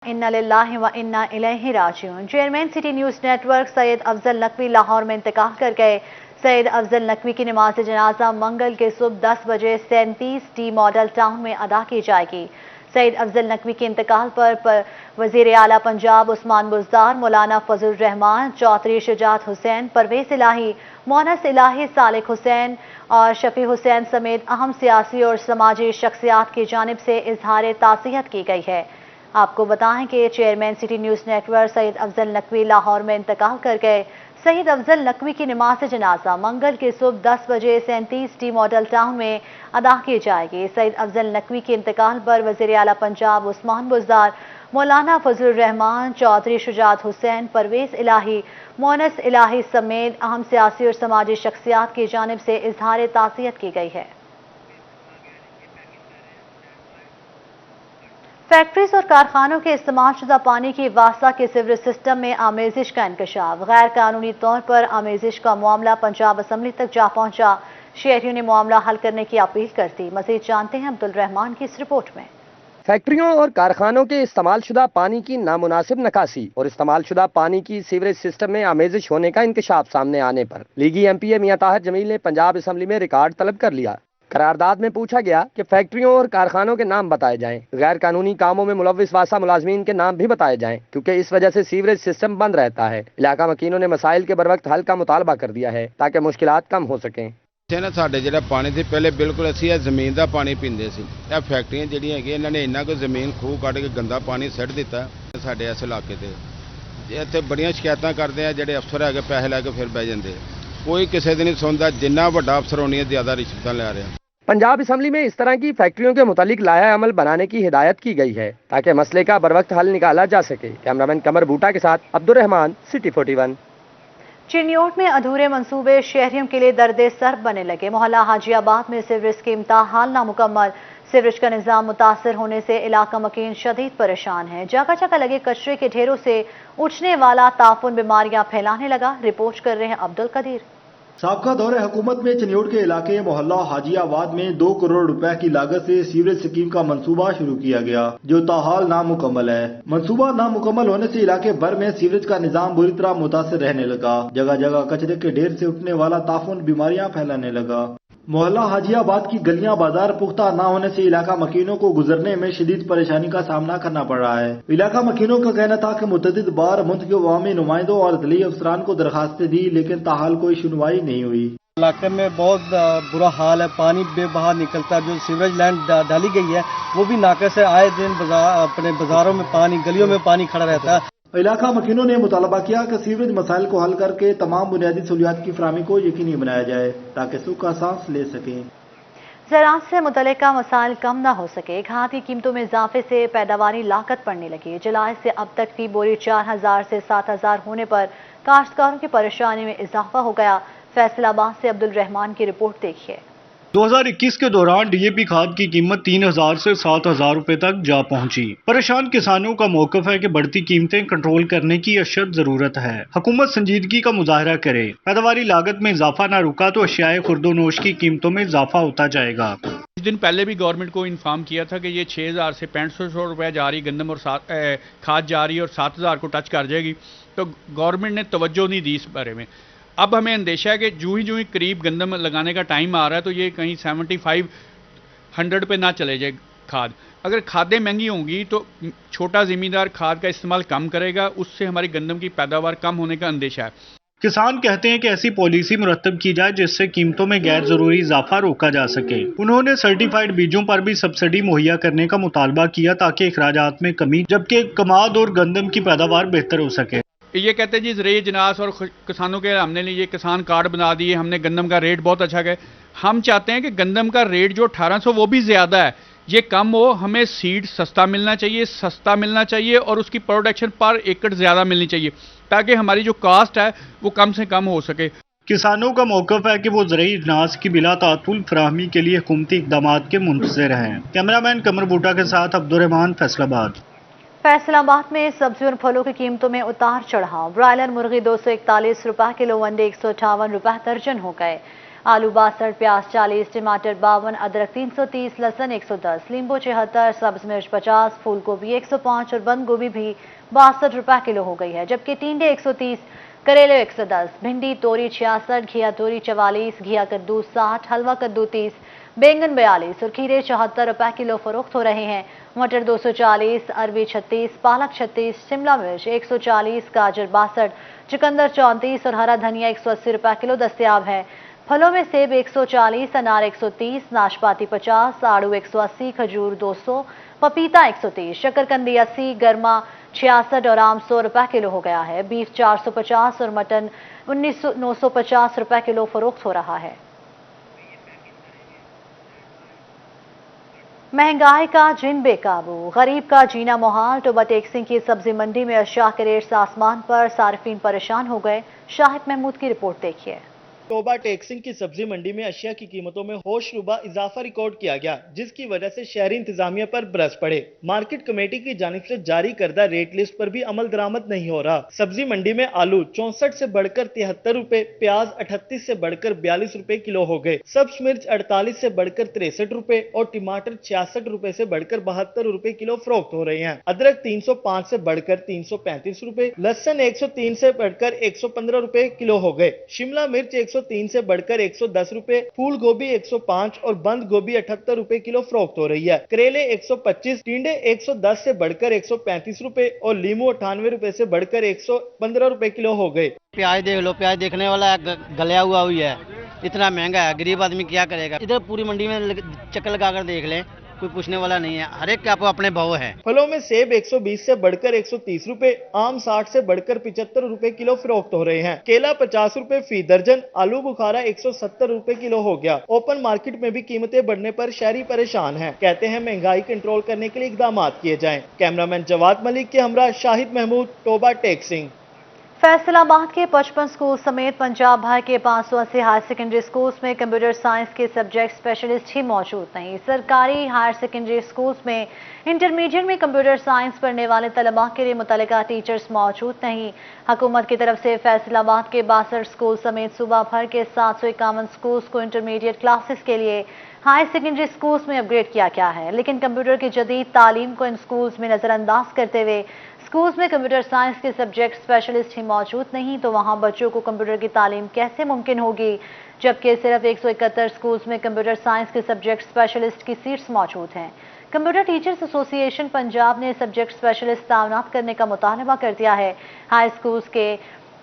इन्ना लिल्लाहि व इन्ना इलैहि राजिऊन। Chairman City News Network Syed Afzal Naqvi Lahore में इंतकाल कर गए। सैयद अफजल नकवी की नमाज जनाजा मंगल के सुबह 10 बजे 37D मॉडल टाउन में अदा की जाएगी। सैयद अफजल नकवी के इंतकाल पर वज़ीर आला पंजाब उस्मान बुज़दार, मौलाना फजल रहमान, चौधरी शुजात हुसैन, परवेज इलाही, मोहनस इलाही, सालिक हुसैन और शफी हुसैन समेत अहम सियासी और समाजी शख्सियात की जानिब से इजहार ताज़ियत की गई है। आपको बताएं कि chairman City News Network Syed Afzal Naqvi Lahore में इंतकाल कर गए। सैयद अफजल नकवी की नमाज जनाजा मंगल की सुबह 10 बजे 37D मॉडल टाउन में अदा की जाएगी। सैयद अफजल नकवी के इंतकाल पर वज़ीर आला पंजाब उस्मान बुज़दार, मौलाना फजल रहमान, चौधरी शुजात हुसैन, परवेज इलाही, मोहनस इलाही समेत अहम सियासी और समाजी शख्सियात की जानिब से इजहार ताज़ियत की गई है। फैक्ट्रीज और कारखानों के इस्तेमाल शुदा पानी की वासा के सीवरेज सिस्टम में आमेजिश का इंकशाफ। गैर कानूनी तौर पर आमेजिश का मामला पंजाब असम्बली तक जा पहुंचा। शहरियों ने मामला हल करने की अपील कर दी। मजीद जानते हैं अब्दुल रहमान की इस रिपोर्ट में। फैक्ट्रियों और कारखानों के इस्तेमाल शुदा पानी की नामुनासिब निकासी और इस्तेमाल शुदा पानी की सीवरेज सिस्टम में आमेजिश होने का इंकशाफ सामने आने पर लीगी MP मियां ताहिर जमील ने पंजाब असम्बली में रिकॉर्ड तलब कर लिया। करारदाद में पूछा गया कि फैक्ट्रियों और कारखानों के नाम बताए जाएं, गैर कानूनी कामों में मुलव्विस वासा मुलाजमीन के नाम भी बताए जाएं, क्योंकि इस वजह से सीवरेज सिस्टम बंद रहता है। इलाका मकीनों ने मसाइल के बरवक्त हल का मुतालबा कर दिया है ताकि मुश्किलात कम हो सकें। ਸਾਡੇ ਜਿਹੜਾ ਪਾਣੀ ਸੀ ਪਹਿਲੇ ਬਿਲਕੁਲ ਅਸੀਂ ਇਹ ਜ਼ਮੀਨ ਦਾ ਪਾਣੀ ਪੀਂਦੇ ਸੀ। ਇਹ ਫੈਕਟਰੀਆਂ ਜਿਹੜੀਆਂ ਹੈਗੀਆਂ ਇਹਨਾਂ ਨੇ ਇੰਨਾ ਕੁ ਜ਼ਮੀਨ ਖੂਹ ਕੱਢ ਕੇ ਗੰਦਾ ਪਾਣੀ ਸਿੱਟ ਦਿੱਤਾ ਸਾਡੇ ਇਸ ਇਲਾਕੇ ਤੇ। ਇੱਥੇ ਬੜੀਆਂ ਸ਼ਿਕਾਇਤਾਂ ਕਰਦੇ ਆ, ਜਿਹੜੇ ਅਫਸਰ ਹੈਗੇ ਪੈਸੇ ਲੈ ਕੇ ਫਿਰ ਬਹਿ ਜਾਂਦੇ, ਕੋਈ ਕਿਸੇ ਦੀ ਨਹੀਂ ਸੁਣਦਾ। ਜਿੰਨਾ ਵੱਡਾ ਅਫਸਰ ਹੋਣੀ ਜ਼ਿਆਦਾ ਰਿਸ਼ਵਤਾਂ ਲੈ ਰਿਹਾ। पंजाब असम्बली में इस तरह की फैक्ट्रियों के मुतालिक लाया अमल बनाने की हिदायत की गई है ताकि मसले का बरवक्त हल निकाला जा सके। कैमरामैन कमर बूटा के साथ अब्दुल रहमान, सिटी 41। चिन्योट में अधूरे मंसूबे शहरियों के लिए दर्द सर बने लगे। मोहल्ला हाजियाबाद में सीवरेज स्कीम ताहाल नामुकम्मल। सीवरेज का निज़ाम मुतासर होने से इलाका मकीन शदीद परेशान है। जगह जगह लगे कचरे के ढेरों से उठने वाला ताफुन बीमारियां फैलाने लगा। रिपोर्ट कर रहे हैं अब्दुल कदीर। साबका दौरे हुकूमत में चिन्योट के इलाके मोहल्ला हाजियाबाद में 2 करोड़ रुपए की लागत से सीवरेज स्कीम का मंसूबा शुरू किया गया, जो ताहाल नामुकम्मल है। मंसूबा नामुकम्मल होने से इलाके भर में सीवरेज का निजाम बुरी तरह मुतासर रहने लगा। जगह जगह कचरे के ढेर से उठने वाला ताफुन बीमारियां फैलाने लगा। मोहल्ला हाजियाबाद की गलियां बाजार पुख्ता न होने से इलाका मकीनों को गुजरने में शदीद परेशानी का सामना करना पड़ रहा है। इलाका मकीनों का कहना था कि मुतअद्दिद बार मुंतखब अवामी नुमाइंदों और अदली अफसरान को दरखास्तें दी, लेकिन ताहाल कोई सुनवाई नहीं हुई। इलाके में बहुत बुरा हाल है, पानी बेबहा निकलता है। जो सीवरेज लाइन डाली गई है वो भी नाके से आए दिन अपने बाजारों में पानी, गलियों में पानी खड़ा रहता है। इलाका मकीनों ने मुतालबा किया कि सीवरेज मसाइल को हल करके तमाम बुनियादी सहूलियात की फराहमी को यकीनी बनाया जाए ताकि सुख का सांस ले सकें। ज़राअत से मुतल्लिका मसाइल कम न हो सके। खाद की कीमतों में इजाफे से पैदावारी लाकत पड़ने लगी। जुलाई से अब तक फी बोरी 4000 से 7000 होने पर काश्तकारों की परेशानी में इजाफा हो गया। फैसलाबाद से अब्दुल रहमान की रिपोर्ट देखिए। 2021 के दौरान DAP खाद की कीमत 3000 से 7000 रुपए तक जा पहुंची। परेशान किसानों का मौकफ है कि बढ़ती कीमतें कंट्रोल करने की अशद जरूरत है। हुकूमत संजीदगी का मुजाहरा करे। पैदावारी लागत में इजाफा न रुका तो अशियाए खुर्दोनोश की कीमतों में इजाफा होता जाएगा। कुछ दिन पहले भी गवर्नमेंट को इन्फॉर्म किया था कि ये 6000 से 6500 रुपए जा रही गंदम और खाद जा रही है और 7000 को टच कर जाएगी, तो गवर्नमेंट ने तवज्जो नहीं दी इस बारे में। अब हमें अंदेशा है कि जूं ही करीब गंदम लगाने का टाइम आ रहा है तो ये कहीं 7500 पे ना चले जाए खाद। अगर खादें महंगी होंगी तो छोटा ज़मींदार खाद का इस्तेमाल कम करेगा, उससे हमारी गंदम की पैदावार कम होने का अंदेशा है। किसान कहते हैं कि ऐसी पॉलिसी मुरतब की जाए जिससे कीमतों में गैर जरूरी इजाफा रोका जा सके। उन्होंने सर्टिफाइड बीजों पर भी सब्सिडी मुहैया करने का मुतालबा किया ताकि अखराजात में कमी, जबकि कमाद और गंदम की पैदावार बेहतर हो सके। ये कहते हैं जी ज़रिए जिनास और किसानों के हमने लिए किसान कार्ड बना दिए, हमने गंदम का रेट बहुत अच्छा गया। हम चाहते हैं कि गंदम का रेट जो 1800 वो भी ज़्यादा है, ये कम हो। हमें सीड सस्ता मिलना चाहिए और उसकी प्रोडक्शन पर एकड़ ज़्यादा मिलनी चाहिए ताकि हमारी जो कास्ट है वो कम से कम हो सके। किसानों का मौकफ है कि वो ज़रूरी अनाज की बिला तातुल फराहमी के लिए हुकूमती इक़दामात के मुंतज़िर हैं। कैमरामैन कमर बूटा के साथ अब्दुल रहमान, फैसलाबाद। फैसलाबाद में सब्जियों और फलों की कीमतों में उतार चढ़ाव। ब्रायलर मुर्गी 241 रुपए किलो, अंडे 158 रुपए दर्जन हो गए। आलू 62, प्याज 40, टमाटर 52, अदरक 330, लहसुन 110, नींबू 76, सब्ज मिर्च 50, फूल गोभी 105 और बंद गोभी भी 62 रुपए किलो हो गई है, जबकि टिंडे 130, करेले 110, भिंडी तोरी 66, घिया तोरी 44, घिया कद्दू 60, हलवा कद्दू 30, बैंगन 42 और खीरे 74 रुपए किलो फरोख्त हो रहे हैं। मटर 240, अरबी 36, पालक 36, शिमला मिर्च 140, गाजर 62, चुकंदर 34 और हरा धनिया 180 रुपए किलो दस्तयाब है। फलों में सेब 140, अनार 130, नाशपाती 50, आड़ू 180, खजूर 200, पपीता 130, शकरकंदी 80, गरमा 66 और आम 100 रुपए किलो हो गया है। बीफ 450 और मटन 950 रुपए किलो फरोख्त हो रहा है। महंगाई का जिन बेकाबू, गरीब का जीना मुहाल। टोबा टेक्सिंग की सब्जी मंडी में अशिया के रेट्स आसमान पर, सार्फिन परेशान हो गए। शाहिद महमूद की रिपोर्ट देखिए। टोबा टेक्सिंग की सब्जी मंडी में अशिया की कीमतों में होशरुबा इजाफा रिकॉर्ड किया गया, जिसकी वजह से शहरी इंतजामिया पर बरस पड़े। मार्केट कमेटी की जानिब से जारी करदा रेट लिस्ट पर भी अमल दरामद नहीं हो रहा। सब्जी मंडी में आलू 64 से बढ़कर 73 रुपए, प्याज 38 से बढ़कर 42 रुपए किलो हो गए, सब्ज मिर्च 48 से बढ़कर 63 रुपए और टमाटर 66 रुपए से बढ़कर 72 रुपए किलो फरोख्त हो रहे हैं। अदरक 305 से बढ़कर 335 रुपए, लहसुन 103 से बढ़कर 115 रुपए किलो हो गए, शिमला मिर्च 103 से बढ़कर 110 रुपए, फूल गोभी 105 और बंद गोभी 78 रुपए किलो फरोख्त हो रही है। करेले 125, टिंडे 110 से बढ़कर 135 रुपए और लीमू 98 रुपए से बढ़कर 115 रुपए किलो हो गए। प्याज देख लो, प्याज देखने वाला गलिया हुआ हुई है, इतना महंगा है, गरीब आदमी क्या करेगा। इधर पूरी मंडी में चक्कर लगाकर देख लें, कोई पूछने वाला नहीं है, हर एक के आपको अपने भाव है। फलों में सेब 120 से बढ़कर 130 रुपए, आम 60 से बढ़कर 75 रुपए किलो फरोख्त हो रहे हैं। केला 50 रुपए फी दर्जन, आलू बुखारा 170 रुपए किलो हो गया। ओपन मार्केट में भी कीमतें बढ़ने पर शहरी परेशान हैं। कहते हैं महंगाई कंट्रोल करने के लिए इकदाम किए जाएं। कैमरामैन जवाद मलिक के हमरा शाहिद महमूद, टोबा टेक्सिंग। फैसलाबाद के 55 स्कूल समेत पंजाब भर के 580 हायर सेकेंडरी स्कूल्स में कंप्यूटर साइंस के सब्जेक्ट स्पेशलिस्ट ही मौजूद नहीं। सरकारी हायर सेकेंडरी स्कूल्स में इंटरमीडिएट में कंप्यूटर साइंस पढ़ने वाले तलबा के लिए मुतल्लिका टीचर्स मौजूद नहीं। हुकूमत की तरफ से फैसलाबाद के 62 स्कूल समेत सूबा भर के 751 स्कूल्स को इंटरमीडिएट क्लासेस के लिए हायर सेकेंडरी स्कूल्स में अपग्रेड किया गया है, लेकिन कंप्यूटर की जदीद तालीम को इन स्कूल्स में नजरअंदाज करते हुए स्कूल्स में कंप्यूटर साइंस के सब्जेक्ट स्पेशलिस्ट ही मौजूद नहीं, तो वहां बच्चों को कंप्यूटर की तालीम कैसे मुमकिन होगी, जबकि सिर्फ 171 स्कूल्स में कंप्यूटर साइंस के सब्जेक्ट स्पेशलिस्ट की सीट्स मौजूद हैं। कंप्यूटर टीचर्स एसोसिएशन पंजाब ने सब्जेक्ट स्पेशलिस्ट तैनात करने का मुतालबा कर दिया है। हाई स्कूल्स के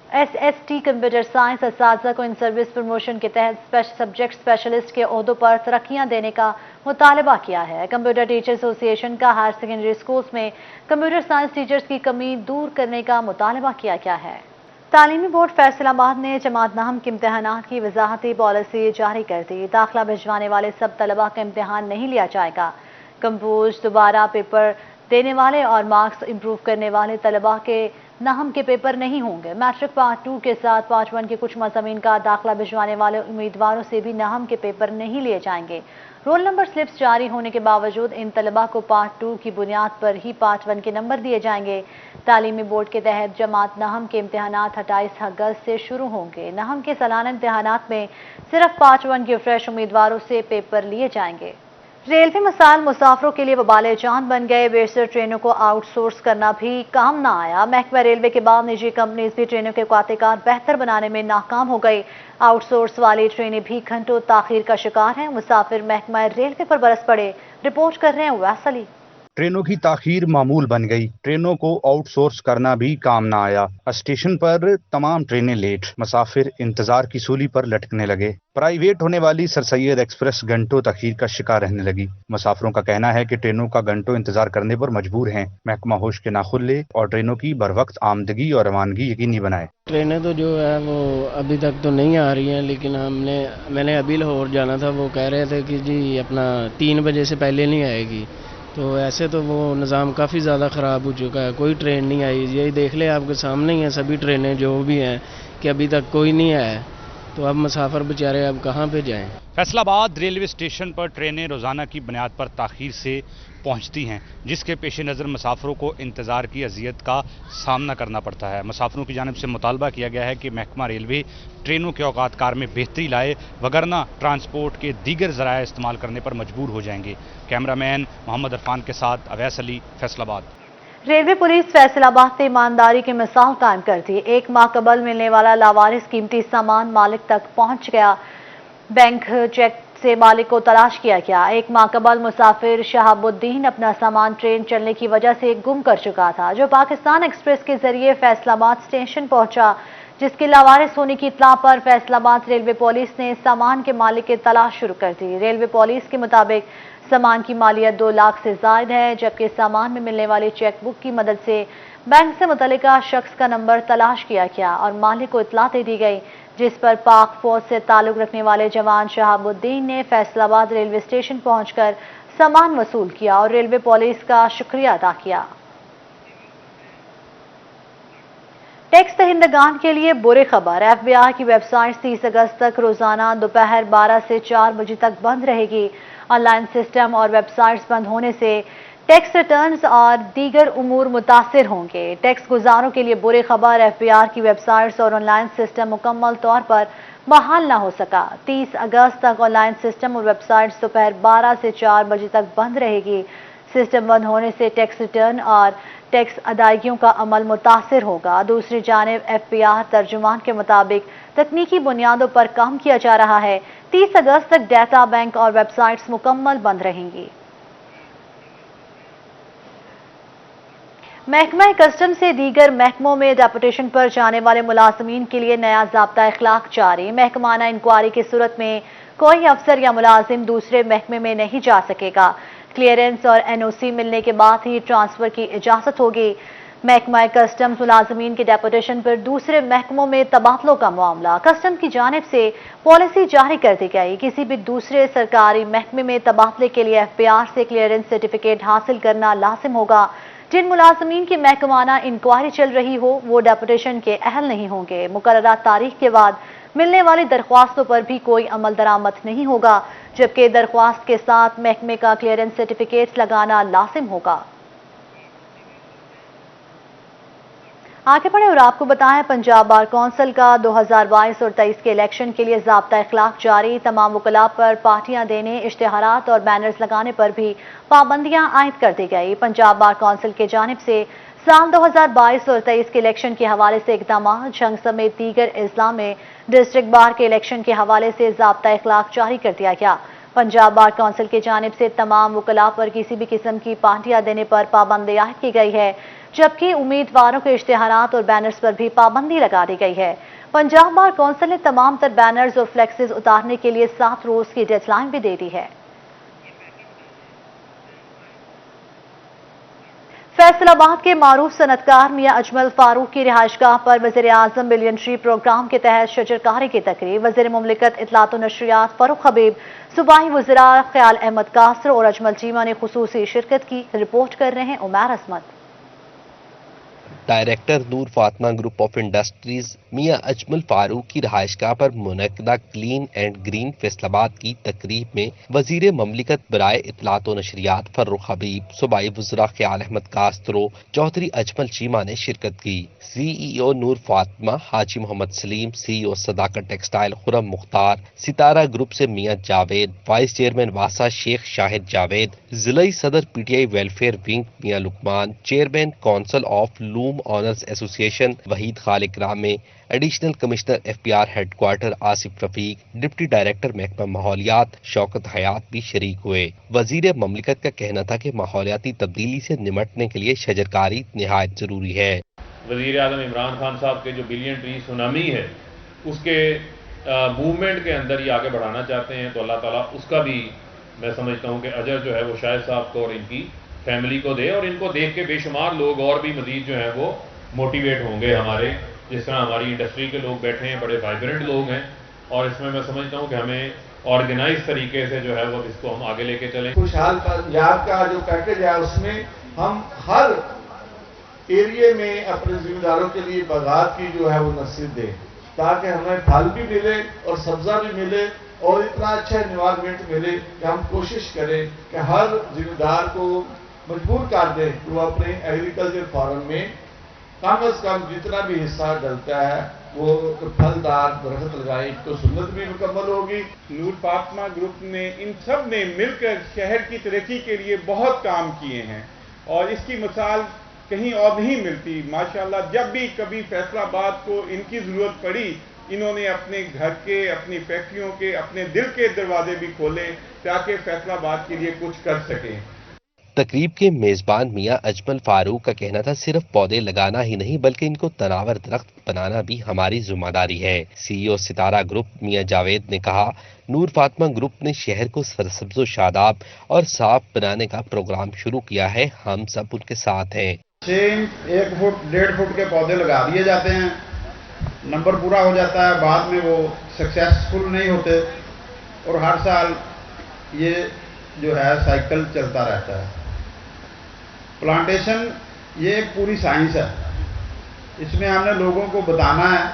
SST कंप्यूटर साइंस असातिज़ा को इन सर्विस प्रमोशन के तहत सब्जेक्ट स्पेशलिस्ट के ओहदों पर तरक्कियां देने का मुतालबा किया है। कंप्यूटर टीचर एसोसिएशन का हायर सेकेंडरी स्कूल्स में कंप्यूटर साइंस टीचर्स की कमी दूर करने का मुतालबा किया गया है। तालीमी बोर्ड फैसलाबाद ने जमात नाहम के इम्तहानात की वजाहती पॉलिसी जारी कर दी। दाखिला भिजवाने वाले सब तलबा का इम्तहान नहीं लिया जाएगा। कंपोज दोबारा पेपर देने वाले और मार्क्स इंप्रूव करने वाले तलबा के नाहम के पेपर नहीं होंगे। मैट्रिक पार्ट 2 के साथ पार्ट 1 के कुछ मज़ामीन का दाखिला भिजवाने वाले उम्मीदवारों से भी नाहम के पेपर नहीं लिए जाएंगे। रोल नंबर स्लिप्स जारी होने के बावजूद इन तलबा को पार्ट 2 की बुनियाद पर ही पार्ट 1 के नंबर दिए जाएंगे। तालीमी बोर्ड के तहत जमात नाहम के इम्तहानात 28 अगस्त से शुरू होंगे। नाहम के सालाना इम्तहानात में सिर्फ पार्ट 1 के फ्रेश उम्मीदवारों से पेपर लिए जाएंगे। रेलवे मसाइल मुसाफरों के लिए वबाले जान बन गए। बेशतर ट्रेनों को आउटसोर्स करना भी काम ना आया। महकमा रेलवे के बाद निजी कंपनीज भी ट्रेनों के क़ातिकार बेहतर बनाने में नाकाम हो गई। आउटसोर्स वाली ट्रेनें भी घंटों ताखीर का शिकार हैं। मुसाफिर महकमा रेलवे पर बरस पड़े। रिपोर्ट कर रहे हैं उवैस अली। ट्रेनों की ताखीर मामूल बन गई। ट्रेनों को आउटसोर्स करना भी काम ना आया। स्टेशन पर तमाम ट्रेनें लेट, मुसाफिर इंतजार की सूली पर लटकने लगे। प्राइवेट होने वाली सर सैयद एक्सप्रेस घंटों ताखीर का शिकार रहने लगी। मुसाफिरों का कहना है कि ट्रेनों का घंटों इंतजार करने पर मजबूर हैं। महकमा होश के नाखुन ले और ट्रेनों की बरवक्त आमदगी और रवानगी यकीनी बनाए। ट्रेनें तो जो है वो अभी तक तो नहीं आ रही हैं, लेकिन मैंने अभी लाहौर जाना था, वो कह रहे थे कि जी अपना 3 बजे से पहले नहीं आएगी। तो ऐसे तो वो निज़ाम काफ़ी ज़्यादा ख़राब हो चुका है, कोई ट्रेन नहीं आई। यही देख ले, आपके सामने ही है सभी ट्रेनें जो भी हैं कि अभी तक कोई नहीं आया। तो अब मुसाफिर बेचारे अब कहाँ पे जाएं? फैसलाबाद रेलवे स्टेशन पर ट्रेनें रोज़ाना की बुनियाद पर ताख़ीर से पहुंचती हैं, जिसके पेश नज़र मुसाफिरों को इंतज़ार की अजियत का सामना करना पड़ता है। मुसाफिरों की जानिब से मुतालबा किया गया है कि महकमा रेलवे ट्रेनों के औकात कार में बेहतरी लाए, वगरना ट्रांसपोर्ट के दीगर ज़राए इस्तेमाल करने पर मजबूर हो जाएंगे। कैमरामैन मोहम्मद इरफान के साथ अवैस अली, फैसलाबाद। रेलवे पुलिस फैसलाबाद से ईमानदारी की मिसाल कायम करती। 1 माह कबल मिलने वाला लावारिस कीमती सामान मालिक तक पहुंच गया। बैंक चेक से मालिक को तलाश किया गया। 1 माह कबल मुसाफिर शहाबुद्दीन अपना सामान ट्रेन चलने की वजह से गुम कर चुका था, जो पाकिस्तान एक्सप्रेस के जरिए फैसलाबाद स्टेशन पहुंचा, जिसके लावारिस होने की इत्तला पर फैसलाबाद रेलवे पुलिस ने सामान के मालिक की तलाश शुरू कर दी। रेलवे पुलिस के मुताबिक सामान की मालियत 2 लाख से जायद है, जबकि सामान में मिलने वाली चेक बुक की मदद से बैंक से मुतल्लिका शख्स का नंबर तलाश किया गया और मालिक को इत्तला दे दी गई, जिस पर पाक फौज से ताल्लुक रखने वाले जवान शहाबुद्दीन ने फैसलाबाद रेलवे स्टेशन पहुंचकर सामान वसूल किया और रेलवे पुलिस का शुक्रिया अदा किया। टैक्स दहिंदगान के लिए बुरी खबर। FBI की वेबसाइट 30 अगस्त तक रोजाना दोपहर 12 से 4 बजे तक बंद रहेगी। ऑनलाइन सिस्टम और वेबसाइट्स बंद होने से टैक्स रिटर्न्स और दीगर उमूर मुतासिर होंगे। टैक्स गुजारों के लिए बुरी खबर, FBI की वेबसाइट्स और ऑनलाइन सिस्टम मुकम्मल तौर पर बहाल न हो सका। 30 अगस्त तक ऑनलाइन सिस्टम और वेबसाइट्स दोपहर 12 से 4 बजे तक बंद रहेगी। सिस्टम बंद होने से टैक्स रिटर्न और टैक्स अदायगियों का अमल मुतासिर होगा। दूसरी जानिब FBI तर्जुमान के मुताबिक तकनीकी बुनियादों पर काम किया जा रहा है। 30 अगस्त तक डाटा बैंक और वेबसाइट्स मुकम्मल बंद रहेंगी। महकमा कस्टम से दीगर महकमों में डेपुटेशन पर जाने वाले मुलाजमीन के लिए नया ज़ाब्ता इखलाक जारी। महकमाना इंक्वायरी की सूरत में कोई अफसर या मुलाजिम दूसरे महकमे में नहीं जा सकेगा। क्लियरेंस और NOC मिलने के बाद ही ट्रांसफर की इजाजत होगी। महकमा कस्टम्स मुलाजमीन के डेपुटेशन पर दूसरे महकमों में तबादलों का मामला। कस्टम की जानिब से पॉलिसी जारी कर दी गई। किसी भी दूसरे सरकारी महकमे में तबादले के लिए FBI से क्लियरेंस सर्टिफिकेट हासिल करना लाजिम होगा। जिन मुलाजमीन की महकमाना इंक्वायरी चल रही हो वो डेपुटेशन के अहल नहीं होंगे। मुकर्ररा तारीख के बाद मिलने वाली दरख्वास्तों पर भी कोई अमल दरामद नहीं होगा, जबकि दरख्वास्त के साथ महकमे का क्लियरेंस सर्टिफिकेट लगाना लाजिम होगा। आगे बढ़े और आपको बताएं, पंजाब बार कौंसिल का 2022 और 23 के इलेक्शन के लिए ज़ाब्ता इखलाक जारी। तमाम वकला पर पार्टियां देने, इश्तिहारात और बैनर्स लगाने पर भी पाबंदियां आयद कर दी गई। पंजाब बार कौंसिल की जानिब से साल 2022 और 23 के इलेक्शन के हवाले से इक़दामात, जंग समेत दीगर अजला में डिस्ट्रिक्ट बार के इलेक्शन के हवाले से ज़ाब्ता इखलाक जारी कर दिया गया। पंजाब बार कौंसिल की जानिब से तमाम वकला पर किसी भी किस्म की पार्टियां देने पर पाबंदी आयद की गई है, जबकि उम्मीदवारों के इश्तिहारात और बैनर्स पर भी पाबंदी लगा दी गई है। पंजाब बार कौंसिल ने तमाम तर बैनर्स और फ्लेक्सेस उतारने के लिए 7 रोज की डेडलाइन भी दे दी है। फैसलाबाद के मारूफ सनतकार मियां अजमल फारूक की रिहाइशगाह पर वज़ीर-ए-आज़म मिलियन ट्री प्रोग्राम के तहत शजरकारी की तकरीब। वज़ीर मुमलिकत इत्तलात व नशरियात फारूक हबीब, सूबाई वज़ीरा ख्याल अहमद कासर और अजमल चीमा ने खुसूसी शिरकत की। रिपोर्ट कर रहे हैं Umair Asmat. Director Noor Fatima Group of Industries Mian Ajmal Farooq की रहायशगाह पर मुनक्किदा क्लीन एंड ग्रीन फैसलाबाद की तकरीब में वजीर ममलिकत बराए इत्तलात व नशरियात फर्रुख हबीब, सूबाई वज़रा ख्याल अहमद कास्त्रो, चौधरी अजमल चीमा ने शिरकत की। CEO Noor Fatima, Haji Mohammad Saleem, CEO Sadaqat textile Khurram Mukhtar, Sitara group से मियां जावेद, वाइस चेयरमैन वासा शेख शाहिद जावेद, जिलाई सदर PTI welfare wing Mian Luqman, chairman council of loom owners association Waheed Khaliq Rame, additional commissioner FPR headquarters Asif Rafiq, deputy director महकमा माहौलियात शौकत हयात भी शरीक हुए। वजीर ममलिकत का कहना था कि माहौलियाती तब्दीली से निमटने के लिए शजरकारी निहायत जरूरी है। वजीर आज़म इमरान खान साहब के जो बिलियन ट्री सुनामी है उसके मूवमेंट के अंदर ही आगे बढ़ाना चाहते हैं, तो अल्लाह ताला उसका भी मैं समझता हूँ कि अजर जो है वो शाहिद साहब को और इनकी फैमिली को दे, और इनको देख के बेशुमार लोग और भी मजीद जो हैं वो मोटिवेट होंगे। हमारे जिस तरह हमारी इंडस्ट्री के लोग बैठे हैं, बड़े वाइब्रेंट लोग हैं, और इसमें मैं समझता हूँ कि हमें ऑर्गेनाइज तरीके से जो है वो इसको हम आगे लेके चलें। खुशहाल पंजाब का जो पैकेज है उसमें हम हर एरिए में अपने जिम्मेदारों के लिए बागात की जो है वो नसीहत दें। ताकि हमें फल भी मिले और सब्जा भी मिले और इतना अच्छा एनवायरनमेंट मिले कि हम कोशिश करें कि हर जिम्मेदार को मजबूर कर दें कि वो अपने एग्रीकल्चर फार्म में कम से कम जितना भी हिस्सा डलता है वो फलदार दरख्त लगाएं, तो सुन्नत भी मुकम्मल होगी। नूर फातिमा ग्रुप ने इन सब ने मिलकर शहर की तरक्की के लिए बहुत काम किए हैं और इसकी मिसाल कहीं और नहीं मिलती। माशाल्लाह, जब भी कभी फैसलाबाद को इनकी ज़रूरत पड़ी, इन्होंने अपने घर के, अपनी फैक्ट्रियों के, अपने दिल के दरवाजे भी खोले ताकि फैसलाबाद के लिए कुछ कर सकें। तकरीब के मेजबान मियां अजमल फारूक का कहना था, सिर्फ पौधे लगाना ही नहीं बल्कि इनको तनावर दरख्त बनाना भी हमारी जिम्मेदारी है। सीईओ सितारा ग्रुप मियां जावेद ने कहा, नूर फातिमा ग्रुप ने शहर को सरसब्ज़ो शादाब और साफ बनाने का प्रोग्राम शुरू किया है। हम सब उनके साथ हैं। 1 फुट 1.5 फुट के पौधे लगा दिए जाते हैं, नंबर पूरा हो जाता है, बाद में वो सक्सेसफुल नहीं होते और हर साल ये जो है साइकिल चलता रहता है। प्लांटेशन ये एक पूरी साइंस है, इसमें हमने लोगों को बताना है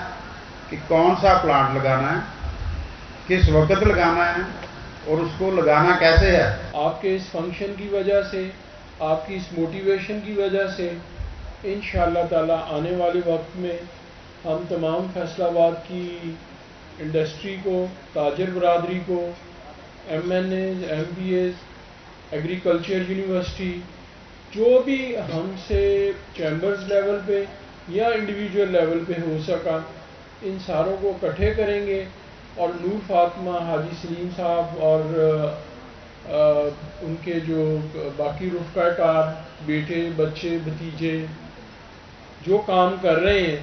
कि कौन सा प्लांट लगाना है, किस वक्त लगाना है और उसको लगाना कैसे है। आपके इस फंक्शन की वजह से, आपकी इस मोटिवेशन की वजह से इंशाअल्लाह ताला आने वाले वक्त में हम तमाम फैसलाबाद की इंडस्ट्री को, ताजर बरादरी को, MNAs, MBAs, एग्रीकल्चर यूनिवर्सिटी, जो भी हमसे चैम्बर्स लेवल पे या इंडिविजुअल लेवल पे हो सका, इन सारों को इकट्ठे करेंगे और नूर फातिमा, हाजी सलीम साहब और उनके जो बाकी रुफ़क़ाकार, बेटे, बच्चे, भतीजे जो काम कर रहे हैं,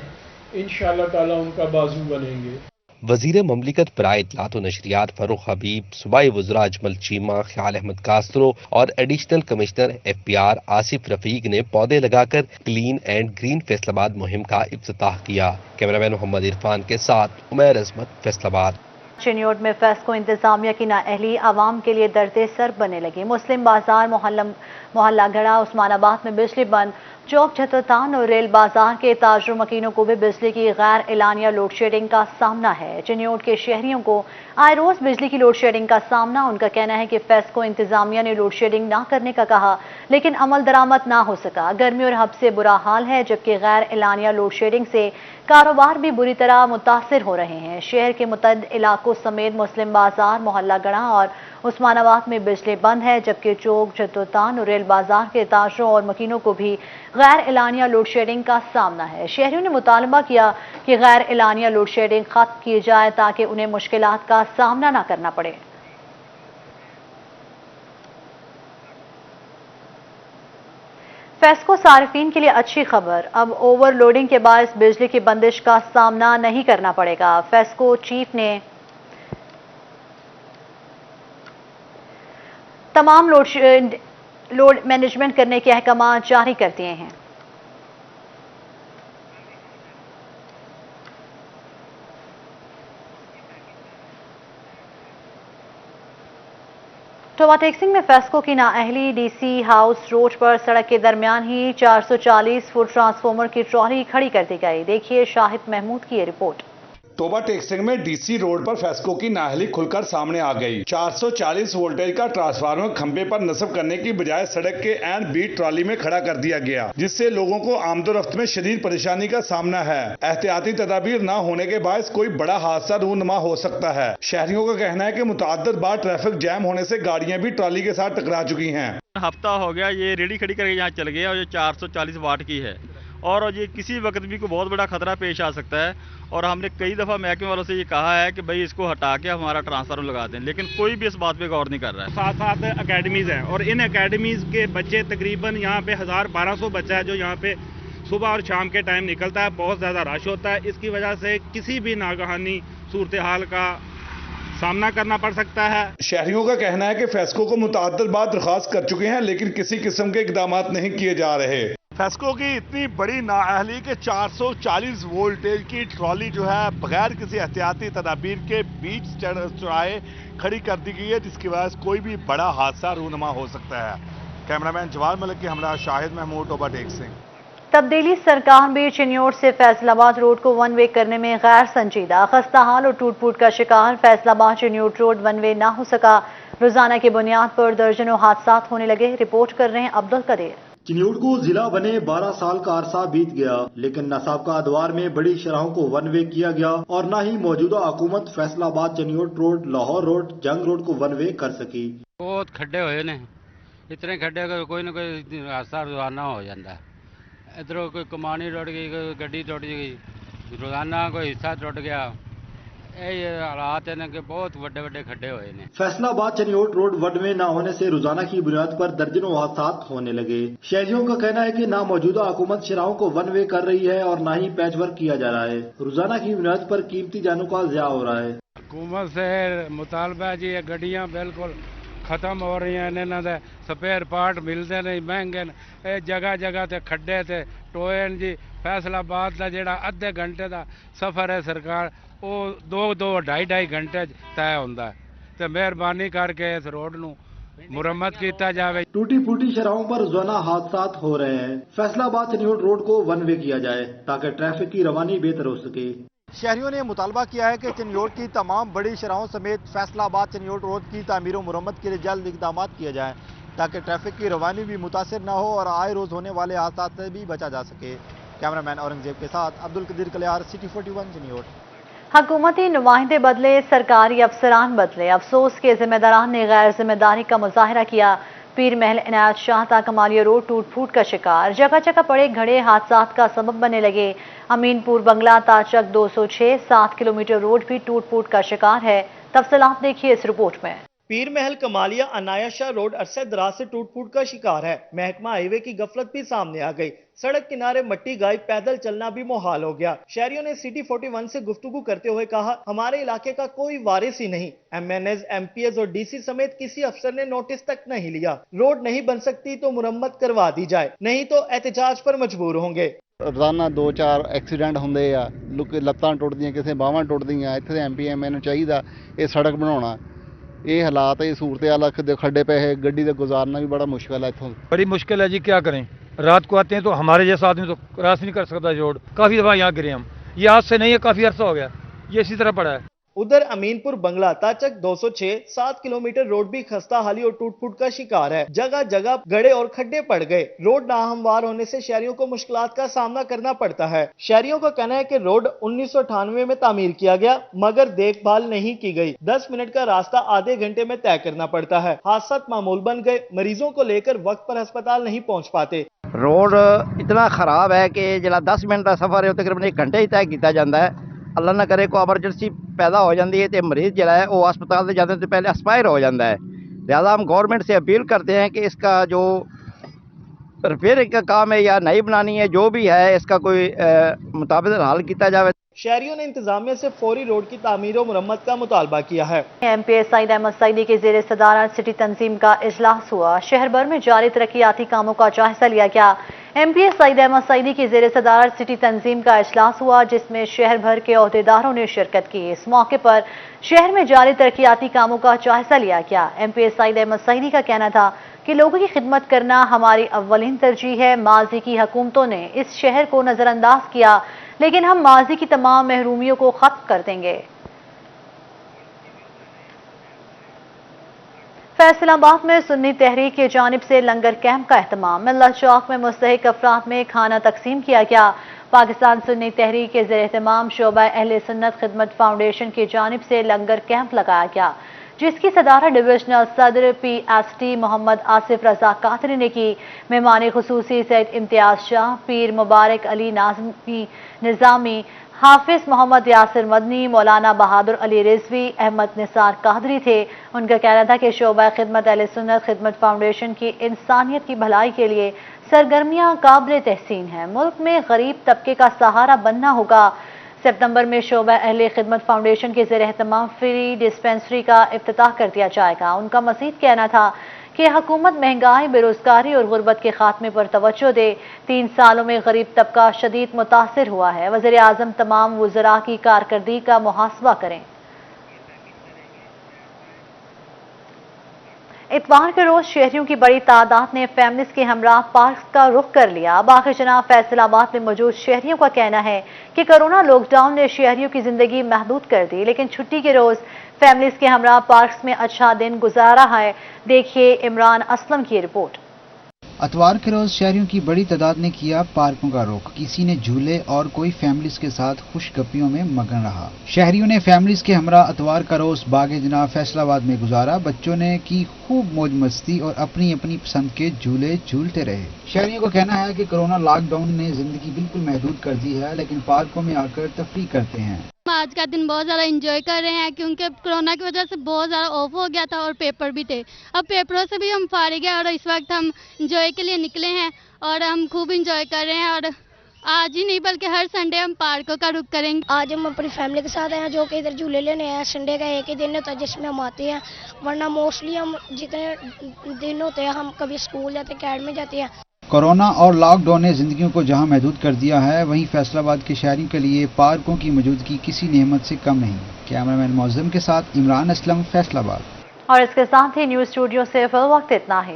इंशाअल्लाह ताला उनका बाजू बनेंगे। वज़ीर ममलिकत बराए इत्तलात व नशरियात फ़ारूक हबीब, सूबाई वज़रा अजमल चीमा, ख्याल अहमद कास्त्रो और additional commissioner FPR Asif Rafiq ने पौधे लगाकर क्लीन एंड ग्रीन फैसलाबाद मुहिम का इफ्तिताह किया। कैमरामैन मोहम्मद इरफान के साथ उमैर अजमत, फैसलाबाद। चिन्योट में फेस्को इंतजामिया की नाअहली आवाम के लिए दर्द सर बनने लगी। मुस्लिम बाजार, मोहल्ला गढ़ा, उस्मानाबाद में बिजली बंद। चौक छतरतान और रेल बाजार के ताजरों मकीनों को भी बिजली की गैर एलानिया लोड शेडिंग का सामना है। चिन्योट के शहरियों को आए रोज बिजली की लोड शेडिंग का सामना। उनका कहना है कि फेस्को इंतजामिया ने लोड शेडिंग ना करने का कहा, लेकिन अमल दरामद ना हो सका। गर्मी और हब से बुरा हाल है, जबकि गैर एलानिया लोड शेडिंग से कारोबार भी बुरी तरह मुतासिर हो रहे हैं। शहर के मुतअद्दिद इलाकों समेत मुस्लिम बाजार, मोहल्ला गढ़ा और उस्मानाबाद में बिजली बंद है, जबकि चौक छतरतान और रेल बाजार के ताजरों और मकीनों को भी गैर एलानिया लोड शेडिंग का सामना है। शहरियों ने मुतालबा किया कि गैर एलानिया लोड शेडिंग खत्म की जाए ताकि उन्हें मुश्किलात का सामना न करना पड़े। फेस्को सार्फिन के लिए अच्छी खबर, अब ओवरलोडिंग के बायस बिजली की बंदिश का सामना नहीं करना पड़ेगा। फेस्को चीफ ने तमाम लोड मैनेजमेंट करने के अहकाम जारी कर दिए हैं। टोबा टेक्सिंग में फेस्को की नाअहली DC हाउस रोड पर सड़क के दरमियान ही 440 फुट ट्रांसफार्मर की ट्रॉली खड़ी कर दी गई। देखिए शाहिद महमूद की ये रिपोर्ट। टोबा टेक्सिंग में DC रोड पर फेस्को की नाअहली खुलकर सामने आ गई। 440 वोल्टेज का ट्रांसफार्मर खंबे पर नस्ब करने की बजाय सड़क के एंड बीट ट्रॉली में खड़ा कर दिया गया, जिससे लोगों को आमदोरफ्त में शदीद परेशानी का सामना है। एहतियाती तदाबीर न होने के बायस कोई बड़ा हादसा रूनुमा हो सकता है। शहरियों का कहना है कि मुतअद्दिद बार ट्रैफिक जैम होने से गाड़ियां भी ट्रॉली के साथ टकरा चुकी हैं। हफ्ता हो गया ये रेडी खड़ी करके यहाँ चल गया और ये 440 वाट की है और ये किसी वक्त भी कोई बहुत बड़ा खतरा पेश आ सकता है। और हमने कई दफ़ा महकमे वालों से ये कहा है कि भाई इसको हटा के हमारा ट्रांसफार्मर लगा दें, लेकिन कोई भी इस बात पे गौर नहीं कर रहा है। 7 अकेडमीज़ हैं और इन अकेडमीज़ के बच्चे तकरीबन यहाँ पे 1000-1200 बच्चा है जो यहाँ पे सुबह और शाम के टाइम निकलता है। बहुत ज़्यादा रश होता है, इसकी वजह से किसी भी नागहानी सूरत हाल का सामना करना पड़ सकता है। शहरियों का कहना है कि फेस्को को मुतअद्दिद बार दरख्वास्त कर चुके हैं, लेकिन किसी किस्म के इकदाम नहीं किए जा रहे। फेस्को की इतनी बड़ी नाअहली के 440 वोल्टेज की ट्रॉली जो है बगैर किसी एहतियाती तदाबीर के बीच चौराहे खड़ी कर दी गई है, जिसकी वजह से कोई भी बड़ा हादसा रूनुमा हो सकता है। कैमरामैन जवाल मलिक के हमरा शाहिद महमूद, टोबा टेक्सिंग। तब्दीली सरकार भी चिन्योट से फैसलाबाद रोड को वन वे करने में गैर संजीदा। खस्ता हाल और टूट फूट का शिकार Faisalabad Chiniot road one way ना हो सका। रोजाना की बुनियाद पर दर्जनों हादसा होने लगे। रिपोर्ट कर रहे हैं अब्दुल कदीर। चिन्योट को जिला बने 12 साल का अरसा बीत गया, लेकिन न साबका अदवार में बड़ी शराहों को वन वे किया गया और न ही मौजूदा हुकूमत फैसलाबाद चिन्योट रोड, लाहौर रोड, जंग रोड को वन वे कर सकी। बहुत खड्डे होए ने, इतने खड्डे कोई ना कोई हादसा रोजाना हो जाता है। इधरों कोई कमानी टुट गई, कोई गड्डी टुट गई, रोजाना कोई हिस्सा टुट गया। ये हालात है कि बहुत बड़े बड़े खड्डे हुए ने। Faisalabad Chiniot road one way न होने से रोजाना की बुनियाद पर दर्जनों हादसा होने लगे। शहरियों का कहना है कि ना मौजूदा हुकूमत शराहों को वन वे कर रही है और न ही पैच वर्क किया जा रहा है। रोजाना की बुनियाद पर कीमती जानों का ज़िया हो रहा है। हुकूमत से मुतालबा जी, गड्डियां बिल्कुल खत्म हो रही हैं, इन्हों के स्पेयर पार्ट मिलते नहीं, महंगे ने। जगह जगह ते खड्डे ते टोए जी। फैसलाबाद का जिहड़ा अद्धे घंटे का सफर है सरकार वो 2-2-2.5 घंटे तय होंदा है। तो मेहरबानी करके इस रोड नूं मुरम्मत किया जाए। टूटी फूटी शराहों पर रोजाना हादसा हो रहे हैं। फैसलाबाद चिन्योट रोड को वन वे किया जाए ताकि ट्रैफिक की रवानी बेहतर हो सके। शहरियों ने मुतालबा किया है कि चिन्योट की तमाम बड़ी शराहों समेत फैसलाबाद चिन्योट रोड की तामीर और मुरम्मत के लिए जल्द इक़दाम किए जाएं ताकि ट्रैफिक की रवानी भी मुतासिर न हो और आए रोज होने वाले हादसा से भी बचा जा सके। कैमरामैन औरंगजेब के साथ अब्दुल कदीर कलियार, सिटी 41 चिन्योट। हुकूमती नुमाइंदे बदले, सरकारी अफसरान बदले, अफसोस के जिम्मेदारान ने गैर जिम्मेदारी का मुजाहरा किया। पीर महल इनायत शाह ता कमालिया रोड टूट फूट का शिकार, जगह जगह पड़े घड़े हादसा का सबब बनने लगे। अमीनपुर बंगला ताचक 206 7 किलोमीटर रोड भी टूट फूट का शिकार है। तफसीलात देखिए इस रिपोर्ट में। पीर महल कमालिया अनायत शाह रोड अरसे दराज से टूट फूट का शिकार है। महकमा हाईवे की गफलत भी सामने आ गई। सड़क किनारे मट्टी गाय, पैदल चलना भी मुहाल हो गया। शहरियों ने सिटी 41 से गुफ्तगू करते हुए कहा, हमारे इलाके का कोई वारिस ही नहीं। MNS, MPS और DC समेत किसी अफसर ने नोटिस तक नहीं लिया। रोड नहीं बन सकती तो मुरम्मत करवा दी जाए, नहीं तो एहतजाज पर मजबूर होंगे। रोजाना 2-4 एक्सीडेंट होंदे आ, लत्तां टुटदियां, किसे बाहां टुटदियां। इत्थे दे MP MN ਨੂੰ ਚਾਹੀਦਾ ਇਹ सड़क बनाना। ये हालात है, सूरत हाल खड्डे पे है, गड्डी से गुजारना भी बड़ा मुश्किल है। इतों बड़ी मुश्किल है जी, क्या करें। रात को आते हैं तो हमारे जैसा आदमी तो क्रॉस नहीं कर सकता रोड। काफी दफा यहाँ गिरे हम, ये आज से नहीं है, काफी अरसा हो गया ये इसी तरह पड़ा है। उधर अमीनपुर बंगला ताचक 206 7 किलोमीटर रोड भी खस्ता हाली और टूट फूट का शिकार है। जगह जगह गड्ढे और खड्डे पड़ गए। रोड नाहमवार होने से शहरियों को मुश्किलात का सामना करना पड़ता है। शहरियों का कहना है कि रोड 1998 में तामीर किया गया मगर देखभाल नहीं की गई। 10 मिनट का रास्ता आधे घंटे में तय करना पड़ता है। हादसा मामूल बन गए। मरीजों को लेकर वक्त पर अस्पताल नहीं पहुँच पाते। रोड इतना खराब है कि जरा 10 मिनट का सफर है तकरीबन 1 घंटे ही तय किया जाता है। अल्लाह ना करे कोई एमरजेंसी पैदा हो जाती है तो मरीज जो है वो अस्पताल से जाने से पहले एक्सपायर हो जाता है। लिहाजा हम गवर्नमेंट से अपील करते हैं कि इसका जो रिपेयरिंग का काम है या नई बनानी है, जो भी है इसका कोई मुताबिक हल किया जाए। शहरियों ने इंतजामिया से फौरी रोड की तामीर और मुरम्मत का मुतालबा किया है। MPS सईद अहमद सईदी के ज़ेर सदारत सिटी तंजीम का इजलास हुआ। शहर भर में जारी तरक्याती कामों का जायजा लिया गया। MPS सईद अहमद सईदी की ज़ेर सदारत सिटी तंजीम का इजलास हुआ जिसमें शहर भर के ओहदेदारों ने शिरकत की। इस मौके पर शहर में जारी तरक्याती कामों का जायजा लिया गया। MPS सईद अहमद सईदी का कहना था कि लोगों की खिदमत करना हमारी अव्वलीन तरजीह है। माजी की हुकूमतों ने इस शहर को नजरअंदाज किया, लेकिन हम माजी की तमाम महरूमियों को खत्म कर देंगे। फैसलाबाद में सुन्नी तहरीक की जानिब से लंगर कैंप का एहतमाम। मिल्लत चौक में मुस्तहिक अफराद में खाना तकसीम किया गया। पाकिस्तान सुन्नी तहरीक के ज़ेर एहतमाम शोबा अहले सुन्नत खिदमत फाउंडेशन की जानिब से लंगर कैंप लगाया गया जिसकी सदारत डिविजनल सदर PST मोहम्मद आसिफ रजा कादरी ने की। मेहमान खुसूसी सैयद इम्तियाज शाह, पीर मुबारक अली निज़ामी, हाफिज मोहम्मद यासिर मदनी, मौलाना बहादुर अली रिजवी, अहमद निसार कादरी थे। उनका कहना था कि शोबा खिदमत अहले सुन्नत खिदमत फाउंडेशन की इंसानियत की भलाई के लिए सरगर्मियां काबिल तहसीन हैं। मुल्क में गरीब तबके का सहारा बनना होगा। सितंबर में शोबा अहले खिदमत फाउंडेशन के ज़ेर एहतमाम फ्री डिस्पेंसरी का इफ्तिताह कर दिया जाएगा। उनका मज़ीद कहना था कि हुकूमत महंगाई, बेरोजगारी और गुर्बत के खात्मे पर तवज्जो दे। 3 सालों में गरीब तबका शदीद मुतासिर हुआ है। वज़ीर आज़म तमाम वुज़रा की कारकर्दगी का मुहासबा करें। इतवार के रोज शहरियों की बड़ी तादाद ने फैमिलीज के हमरा पार्क का रुख कर लिया। बाखजना फैसलाबाद में मौजूद शहरियों का कहना है कि कोरोना लॉकडाउन ने शहरियों की जिंदगी महदूद कर दी, लेकिन छुट्टी के रोज फैमिलीज के हमरा पार्क में अच्छा दिन गुजारा है। देखिए इमरान असलम की रिपोर्ट। अतवार के रोज शहरियों की बड़ी तादाद ने किया पार्कों का रुख। किसी ने झूले और कोई फैमिलीज के साथ खुशगपियों में मगन रहा। शहरियों ने फैमिलीज के हमरा अतवार का रोज बागे जनाब फैसलाबाद में गुजारा। बच्चों ने की खूब मौज मस्ती और अपनी अपनी पसंद के झूले झूलते रहे। शहरियों का कहना है कि कोरोना लॉकडाउन ने जिंदगी बिल्कुल महदूद कर दी है, लेकिन पार्कों में आकर तफरीह करते हैं। आज का दिन बहुत ज़्यादा एंजॉय कर रहे हैं क्योंकि कोरोना की वजह से बहुत ज़्यादा ऑफ हो गया था और पेपर भी थे। अब पेपरों से भी हम फारिग हैं और इस वक्त हम एंजॉय के लिए निकले हैं और हम खूब एंजॉय कर रहे हैं। और आज ही नहीं बल्कि हर संडे हम पार्कों का रुख करेंगे। आज हम अपनी फैमिली के साथ हैं जो कि इधर झूले लेने आए हैं। संडे का एक ही दिन होता है जिसमें हम आते हैं, वरना मोस्टली हम जितने दिन होते हैं हम कभी स्कूल जाते अकेडमी जाते हैं। कोरोना और लॉकडाउन ने जिंदगियों को जहां महदूद कर दिया है, वहीं फैसलाबाद के शहरियों के लिए पार्कों की मौजूदगी किसी नेमत से कम नहीं। कैमरामैन मौजम के साथ इमरान असलम, फैसलाबाद। और इसके साथ ही न्यूज स्टूडियो से फिल वक्त इतना है।